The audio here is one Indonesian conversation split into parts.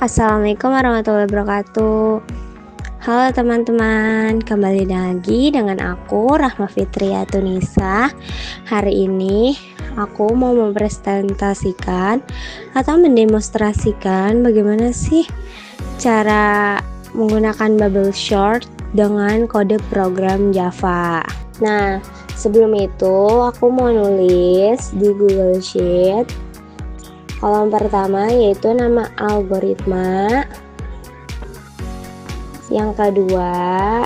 Assalamualaikum warahmatullahi wabarakatuh. Halo teman-teman, kembali lagi dengan aku Rahma Fitria Tunisa. Hari ini aku mau mempresentasikan atau mendemonstrasikan bagaimana sih cara menggunakan bubble short dengan kode program Java. Nah, sebelum itu aku mau nulis di Google Sheet kolom pertama yaitu nama algoritma, yang kedua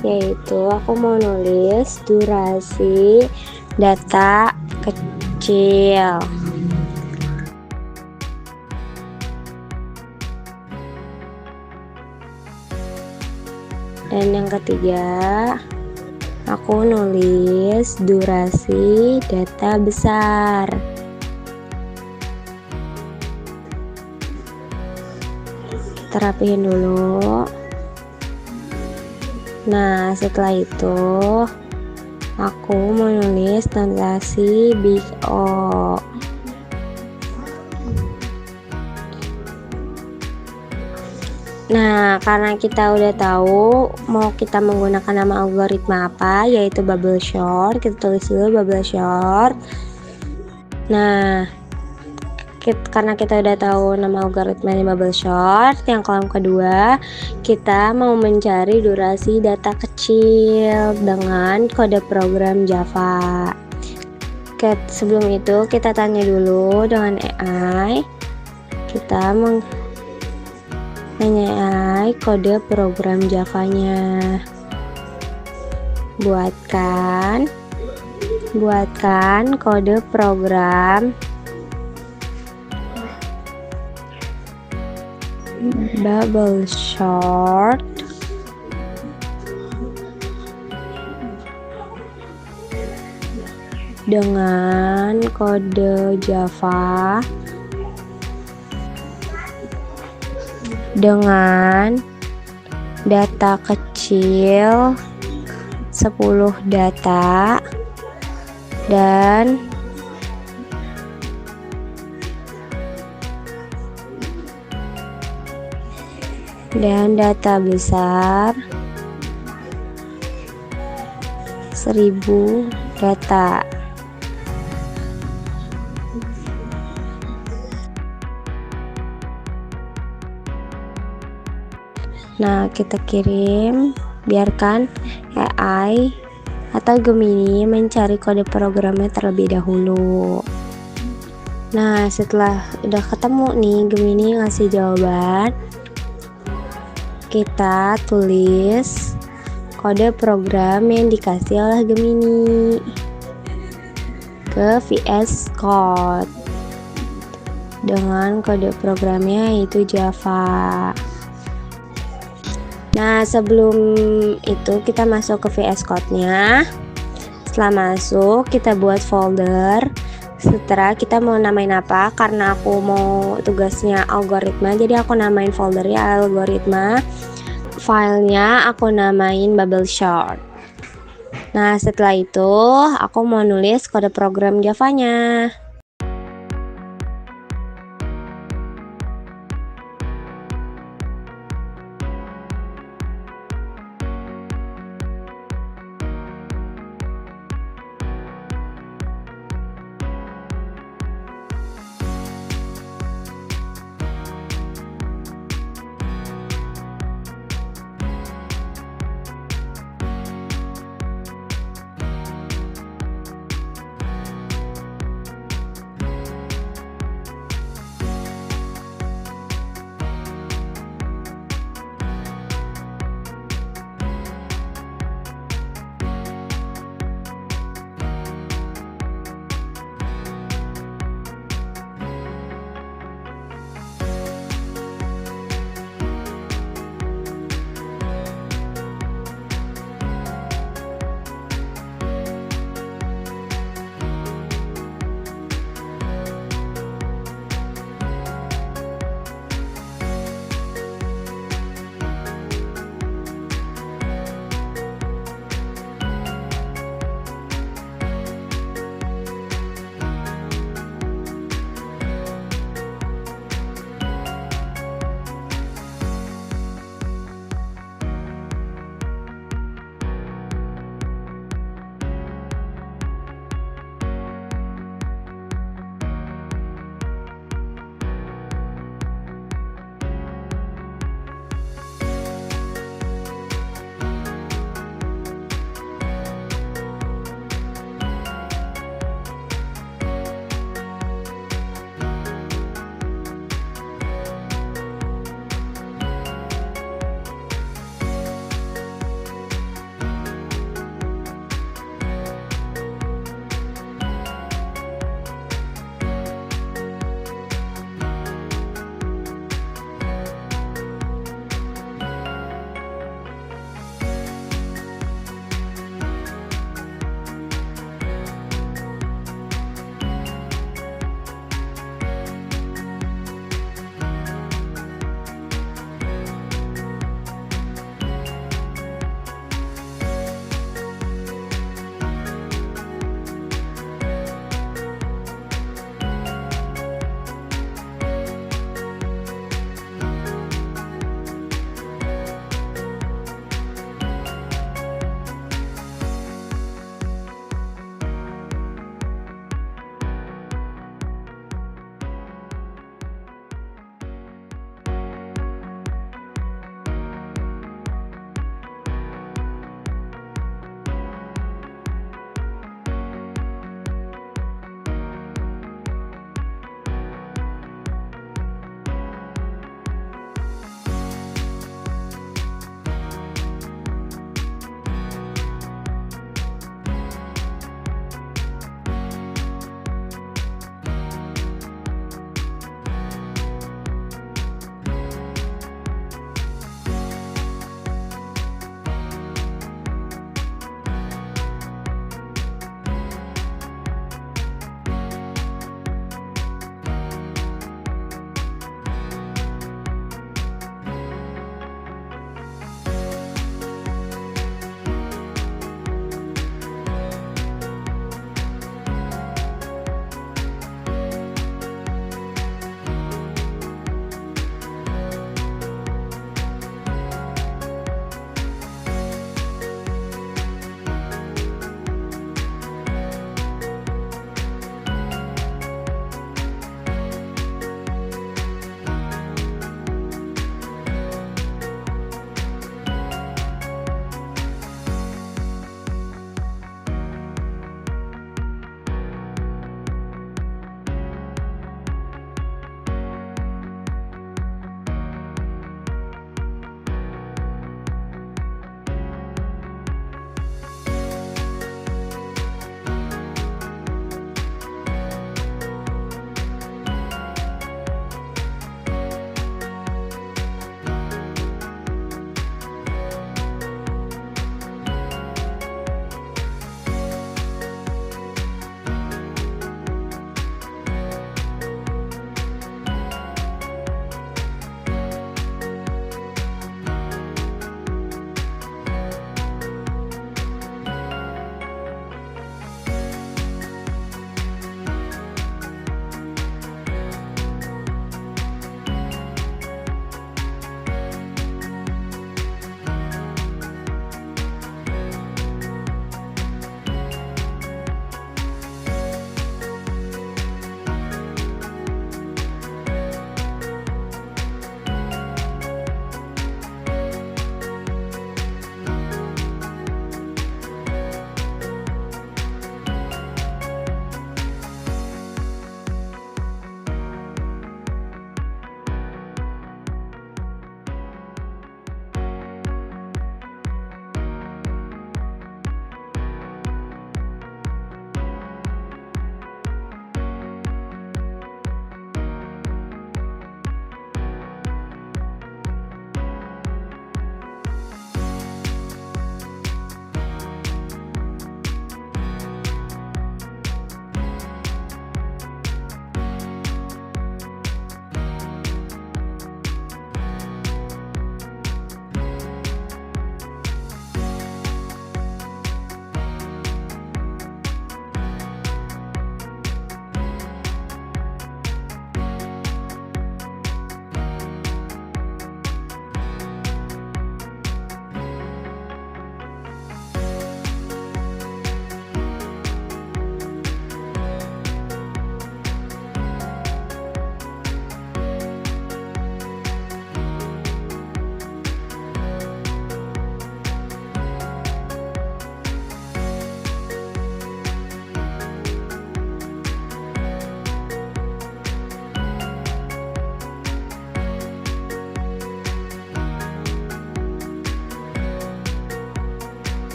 yaitu aku mau nulis durasi data kecil, dan yang ketiga aku nulis durasi data besar. Kita rapihin dulu. Nah, setelah itu aku mau nulis notasi big O. Nah, karena kita udah tahu mau kita menggunakan nama algoritma apa, yaitu bubble short, kita tulis dulu bubble short. Nah, karena kita udah tahu nama algoritma ini bubble short, yang kolom kedua kita mau mencari durasi data kecil dengan kode program Java. Sebelum itu kita tanya dulu dengan AI. Kita nanya AI kode program Java-nya. Buatkan kode program bubble short dengan kode Java dengan data kecil 10 data dan data besar 1000 data. Nah, kita kirim, biarkan AI atau Gemini mencari kode programnya terlebih dahulu. Nah, setelah udah ketemu nih Gemini ngasih jawaban, kita tulis kode program yang dikasih oleh Gemini ke VS Code dengan kode programnya yaitu Java. Nah, sebelum itu kita masuk ke VS Code-nya. Setelah masuk, kita buat folder. Setelah kita mau namain apa, karena aku mau tugasnya algoritma, jadi aku namain foldernya algoritma. Filenya aku namain bubble short. Nah, setelah itu aku mau nulis kode program Java-nya.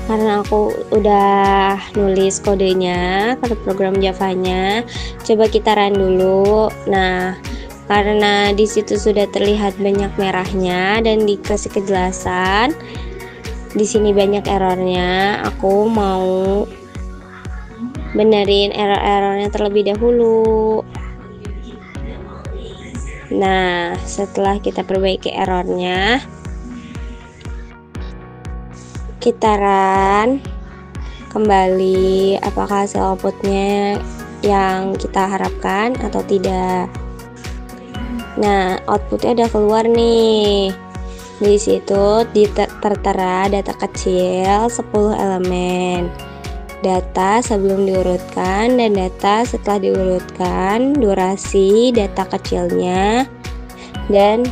Karena aku udah nulis kodenya, kode program Javanya, coba kita run dulu. Nah, karena di situ sudah terlihat banyak merahnya dan dikasih kejelasan, di sini banyak errornya. Aku mau benerin error-errornya terlebih dahulu. Nah, setelah kita perbaiki errornya, kita run kembali apakah hasil outputnya yang kita harapkan atau tidak. Nah, outputnya udah keluar nih. Di situ tertera data kecil 10 elemen, data sebelum diurutkan dan data setelah diurutkan, durasi data kecilnya, dan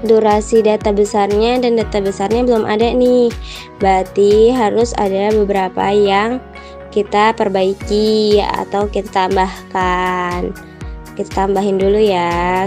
durasi data besarnya, dan data besarnya belum ada nih. Berarti harus ada beberapa yang kita perbaiki atau kita tambahkan. Kita tambahin dulu ya.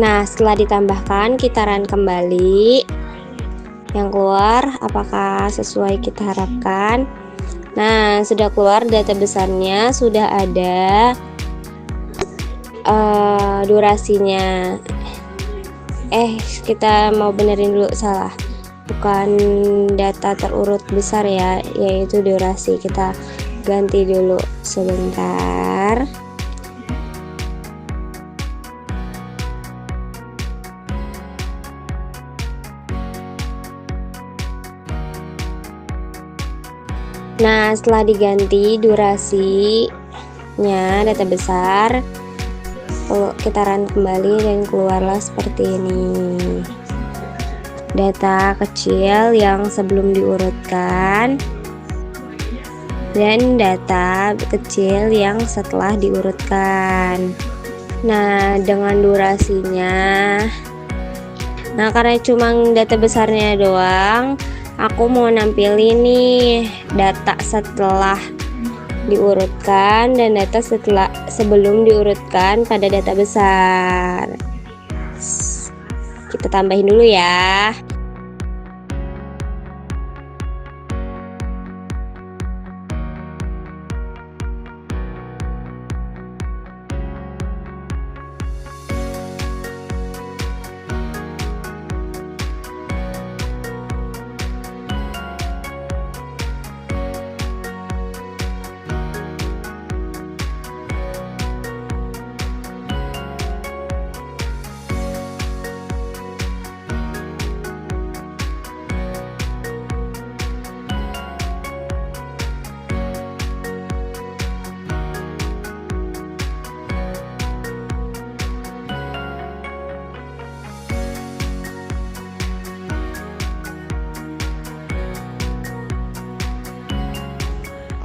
Nah, setelah ditambahkan, kita run kembali. Yang keluar apakah sesuai kita harapkan? Nah, sudah keluar data besarnya, sudah ada durasinya. Kita mau benerin dulu, salah. Bukan data terurut besar ya, yaitu durasi. Kita ganti dulu sebentar. Nah, setelah diganti durasinya data besar, kita run kembali dan keluarlah seperti ini. Data kecil yang sebelum diurutkan dan data kecil yang setelah diurutkan. Nah, dengan durasinya, nah karena cuma data besarnya doang, aku mau nampilin nih data setelah diurutkan dan data sebelum diurutkan pada data besar. Kita tambahin dulu ya.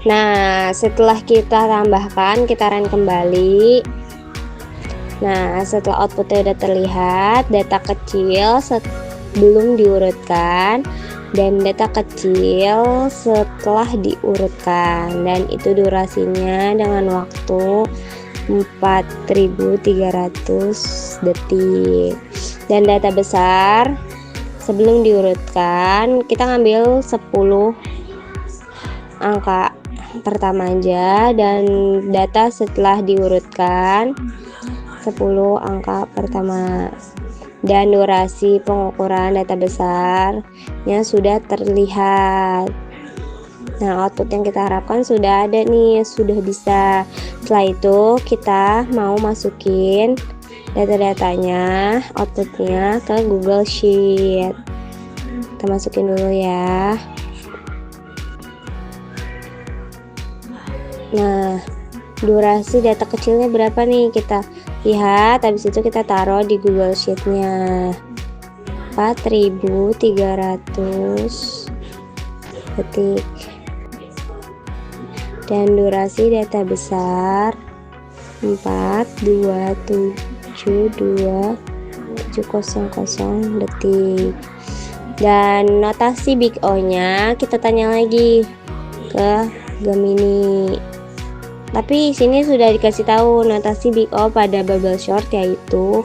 Nah, setelah kita tambahkan, kita run kembali. Nah, setelah outputnya udah terlihat, data kecil sebelum diurutkan dan data kecil setelah diurutkan, dan itu durasinya dengan waktu 4.300 detik. Dan data besar sebelum diurutkan, kita ngambil 10 angka pertama aja, dan data setelah diurutkan 10 angka pertama, dan durasi pengukuran data besarnya sudah terlihat. Nah, output yang kita harapkan sudah ada nih, sudah bisa. Setelah itu kita mau masukin data-datanya, outputnya ke Google Sheet. Kita masukin dulu ya. Nah, durasi data kecilnya berapa nih, kita lihat. Habis itu kita taruh di Google Sheet-nya. 4.300 detik. Dan durasi data besar 4272700 detik. Dan notasi Big O nya kita tanya lagi ke Gemini. Tapi sini sudah dikasih tahu notasi Big O pada bubble short yaitu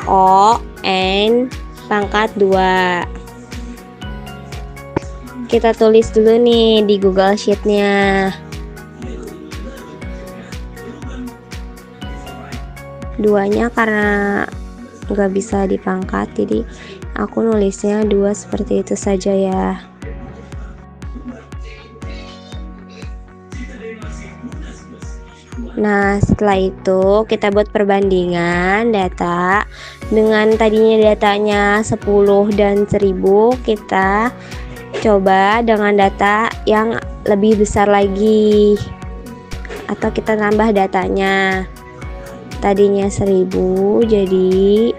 O N pangkat 2. Kita tulis dulu nih di Google Sheet-nya. 2-nya karena nggak bisa dipangkat, jadi aku nulisnya 2 seperti itu saja ya. Nah, setelah itu kita buat perbandingan data. Dengan tadinya datanya 10 dan 1000, kita coba dengan data yang lebih besar lagi, atau kita tambah datanya. Tadinya 1000 jadi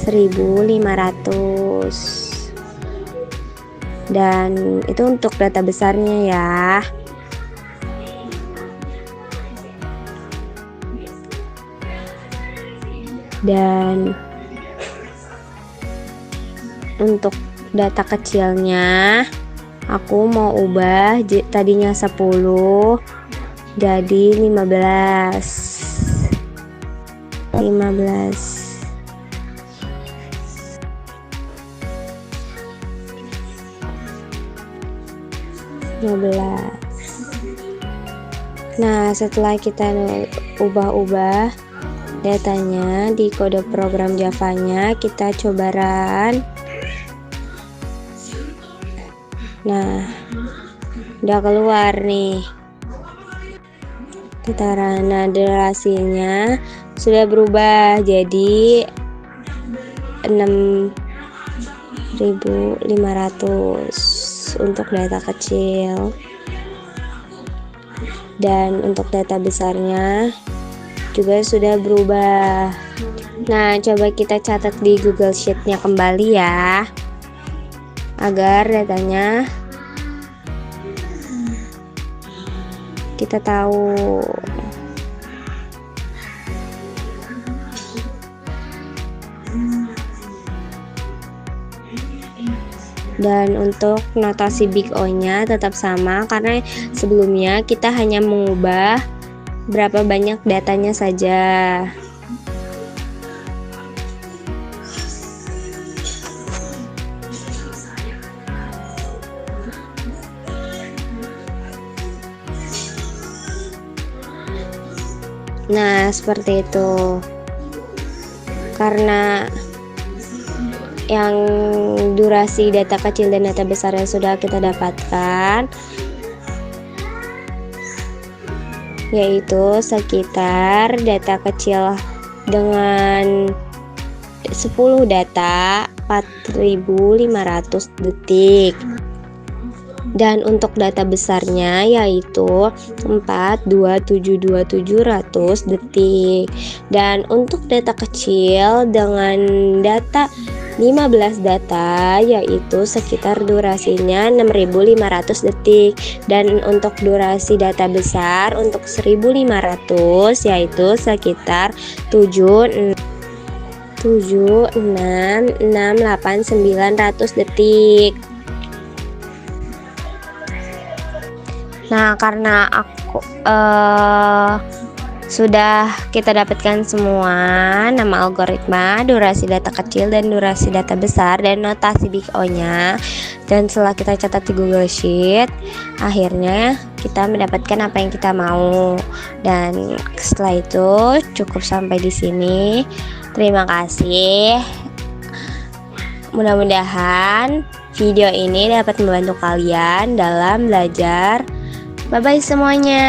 1500. Dan itu untuk data besarnya ya. Dan untuk data kecilnya aku mau ubah tadinya 10 jadi 15. Nah, setelah kita ubah-ubah datanya di kode program Java-nya, kita coba run. Nah, udah keluar nih. Kita run. Nah, durasinya sudah berubah jadi 6.500 untuk data kecil. Dan untuk data besarnya juga sudah berubah. Nah, coba kita catat di Google Sheet-nya kembali ya, agar datanya kita tahu. Dan untuk notasi Big O-nya tetap sama, karena sebelumnya kita hanya mengubah berapa banyak datanya saja. Nah, seperti itu. Karena yang durasi data kecil dan data besar yang sudah kita dapatkan, yaitu sekitar data kecil dengan 10 data 4.500 detik, dan untuk data besarnya yaitu 4272700 detik. Dan untuk data kecil dengan data 15 data yaitu sekitar durasinya 6.500 detik. Dan untuk durasi data besar untuk 1.500 yaitu sekitar 7.668.900 detik. Nah, karena aku sudah kita dapatkan semua nama algoritma, durasi data kecil dan durasi data besar, dan notasi Big O-nya, dan setelah kita catat di Google Sheet, akhirnya kita mendapatkan apa yang kita mau. Dan setelah itu cukup sampai di sini. Terima kasih. Mudah-mudahan video ini dapat membantu kalian dalam belajar. Bye bye semuanya.